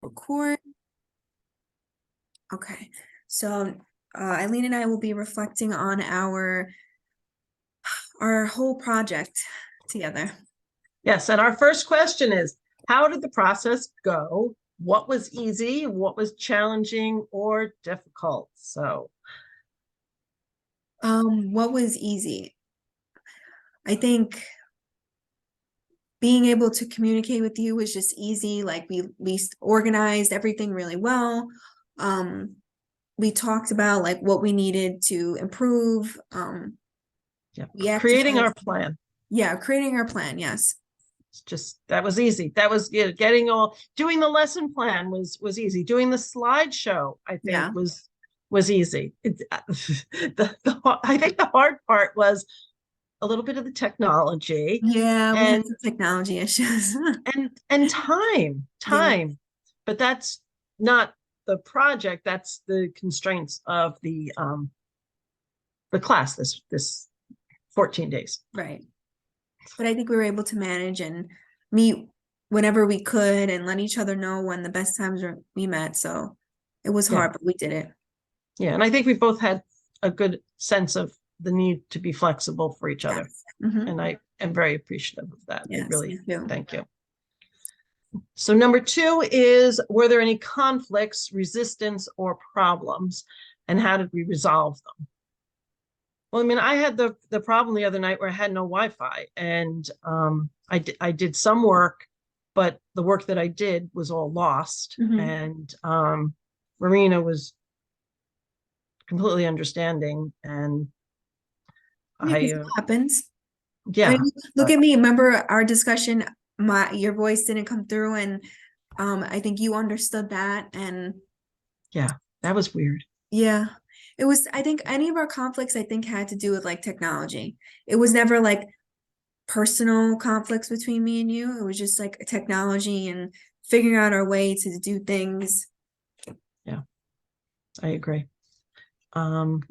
Record. Okay. So Eileen and I will be reflecting on our whole project together. Yes, and our first question is, how did the process go? What was easy? What was challenging or difficult? So, What was easy? I think being able to communicate with you was just easy. Like we organized everything really well. We talked about like what we needed to improve. yeah, creating our plan. Yeah, creating our plan. Yes. It's just that was easy. That was doing the lesson plan was easy. Doing the slideshow, I think, Yeah. was easy. I think the hard part was a little bit of the technology. Yeah, we had and some technology issues. and time. Yeah. But that's not the project, that's the constraints of the class this 14 days. Right. But I think we were able to manage and meet whenever we could and let each other know when the best times we met. So it was hard, but we did it. Yeah, and I think we both had a good sense of the need to be flexible for each other. Mm-hmm. And I am very appreciative of that. Yes, really, thank you. So number 2 is, were there any conflicts, resistance, or problems? And how did we resolve them? Well, I mean, I had the problem the other night where I had no Wi-Fi, and I did some work, but the work that I did was all lost. Mm-hmm. And Marina was completely understanding, and It happens. Yeah. I mean, look at me. Remember our discussion? Your voice didn't come through, and I think you understood that. And yeah, that was weird. Yeah, it was. I think any of our conflicts, I think, had to do with like technology. It was never like personal conflicts between me and you. It was just like technology and figuring out our way to do things. Yeah, I agree.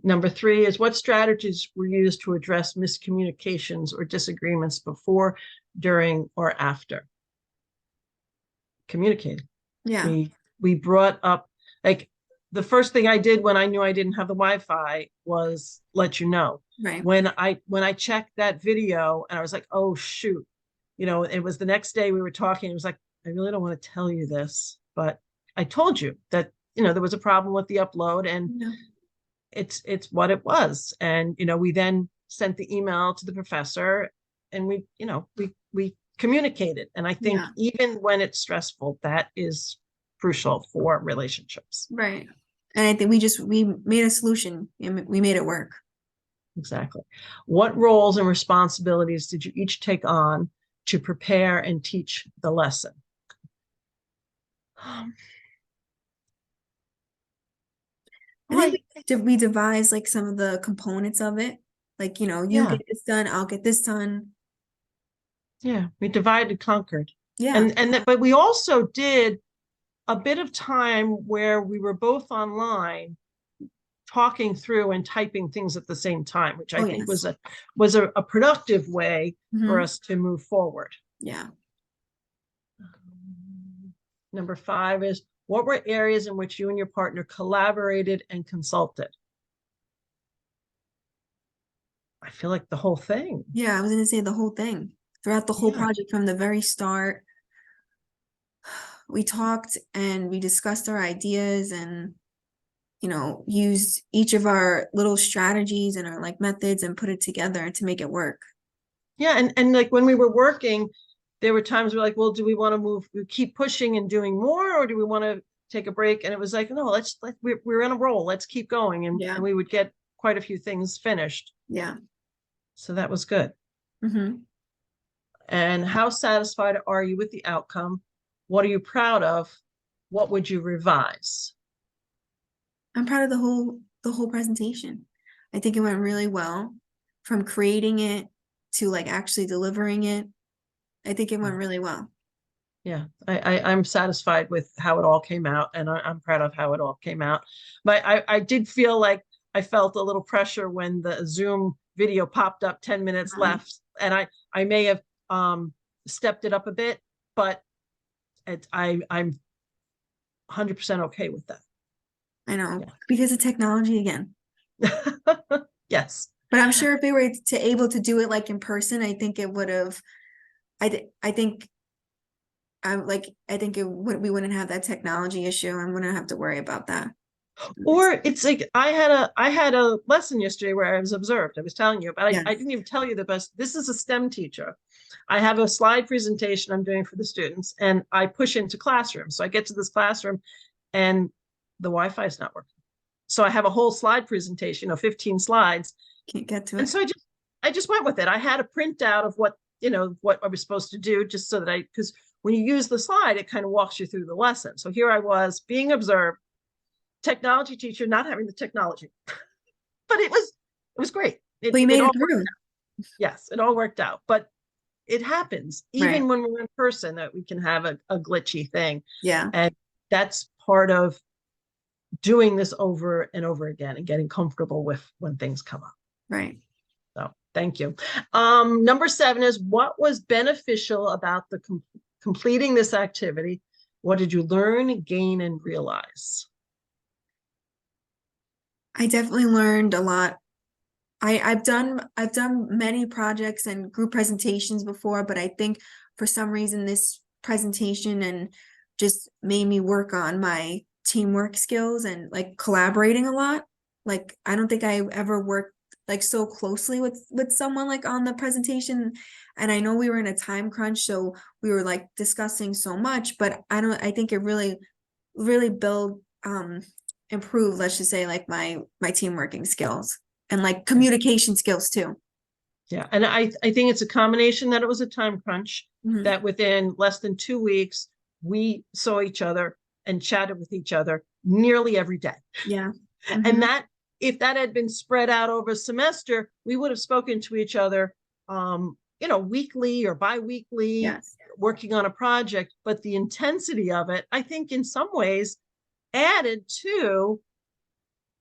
Number 3 is, what strategies were used to address miscommunications or disagreements before, during, or after? Communicating. Yeah. We brought up, like, the first thing I did when I knew I didn't have the Wi-Fi was let you know. Right. When I checked that video and I was like, oh shoot, it was the next day we were talking. It was like, I really don't want to tell you this, but I told you that, there was a problem with the upload, and it's what it was. And, we then sent the email to the professor, and we communicated. And I think even when it's stressful, that is crucial for relationships. Right. And I think we made a solution and we made it work. Exactly. What roles and responsibilities did you each take on to prepare and teach the lesson? I think we devised like some of the components of it. Like, you get this done, I'll get this done. Yeah, we divided and conquered. Yeah. But we also did a bit of time where we were both online talking through and typing things at the same time, which I think was a productive way for us to move forward. Yeah. Number 5 is, what were areas in which you and your partner collaborated and consulted? I feel like the whole thing. Yeah, I was going to say the whole thing. Throughout the whole project, from the very start, we talked and we discussed our ideas and, used each of our little strategies and our like methods and put it together to make it work. Yeah, and like when we were working, there were times we're like, well, do we want to keep pushing and doing more, or do we want to take a break? And it was like, no, we're in a roll. Let's keep going. And we would get quite a few things finished. Yeah. So that was good. Mm-hmm. And how satisfied are you with the outcome? What are you proud of? What would you revise? I'm proud of the whole presentation. I think it went really well, from creating it to like actually delivering it. I think it went really well. Yeah, I'm satisfied with how it all came out, and I'm proud of how it all came out. But I did feel like I felt a little pressure when the Zoom video popped up 10 minutes left, and I may have stepped it up a bit, but I'm 100% okay with that. I know, Yeah. because of technology again. Yes. But I'm sure if they were able to do it like in person, I think it would have, I think we wouldn't have that technology issue and wouldn't have to worry about that. Or it's like I had a lesson yesterday where I was observed. I was telling you, but Yes. I didn't even tell you the best. This is a STEM teacher. I have a slide presentation I'm doing for the students, and I push into classroom. So I get to this classroom and the Wi-Fi is not working. So I have a whole slide presentation of 15 slides. Can't get to And it. so I just went with it. I had a printout of what, what I was supposed to do, just so that because when you use the slide, it kind of walks you through the lesson. So here I was being observed, technology teacher, not having the technology, but it was great. But you made it through. Yes, it all worked out, but it happens even Right. when we're in person that we can have a glitchy thing. Yeah. And that's part of doing this over and over again and getting comfortable with when things come up. Right. So thank you. Number 7 is, what was beneficial about the completing this activity? What did you learn, gain, and realize? I definitely learned a lot. I've done many projects and group presentations before, but I think for some reason this presentation and just made me work on my teamwork skills and like collaborating a lot. Like I don't think I ever worked like so closely with someone like on the presentation. And I know we were in a time crunch, so we were like discussing so much, but I think it really built improved, let's just say, like my team working skills and like communication skills too. Yeah, and I think it's a combination that it was a time crunch, Mhm. that within less than 2 weeks, we saw each other and chatted with each other nearly every day. Yeah. And that, if that had been spread out over a semester, we would have spoken to each other, weekly or bi-weekly, Yes. working on a project. But the intensity of it, I think in some ways added to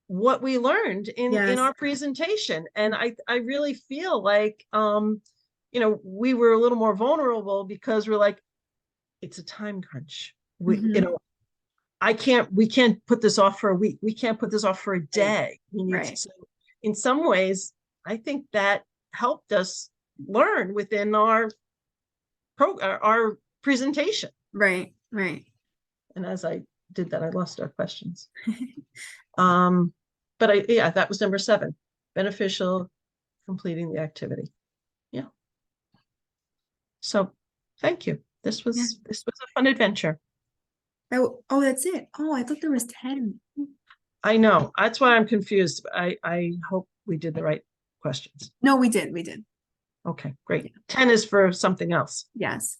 what we learned in Yes. our presentation. And I really feel like, we were a little more vulnerable because we're like, it's a time crunch. We can't put this off for a week. We can't put this off for a day. Right. So in some ways, I think that helped us learn within our presentation. Right. Right. And as I did that, I lost our questions. But that was number 7, beneficial, completing the activity. Yeah. So thank you. This was a fun adventure. Oh, that's it. Oh, I thought there was 10. I know. That's why I'm confused. I hope we did the right questions. No, we did. Okay, great. 10 is for something else. Yes.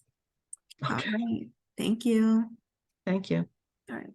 Okay. All right. Thank you. Thank you. All right.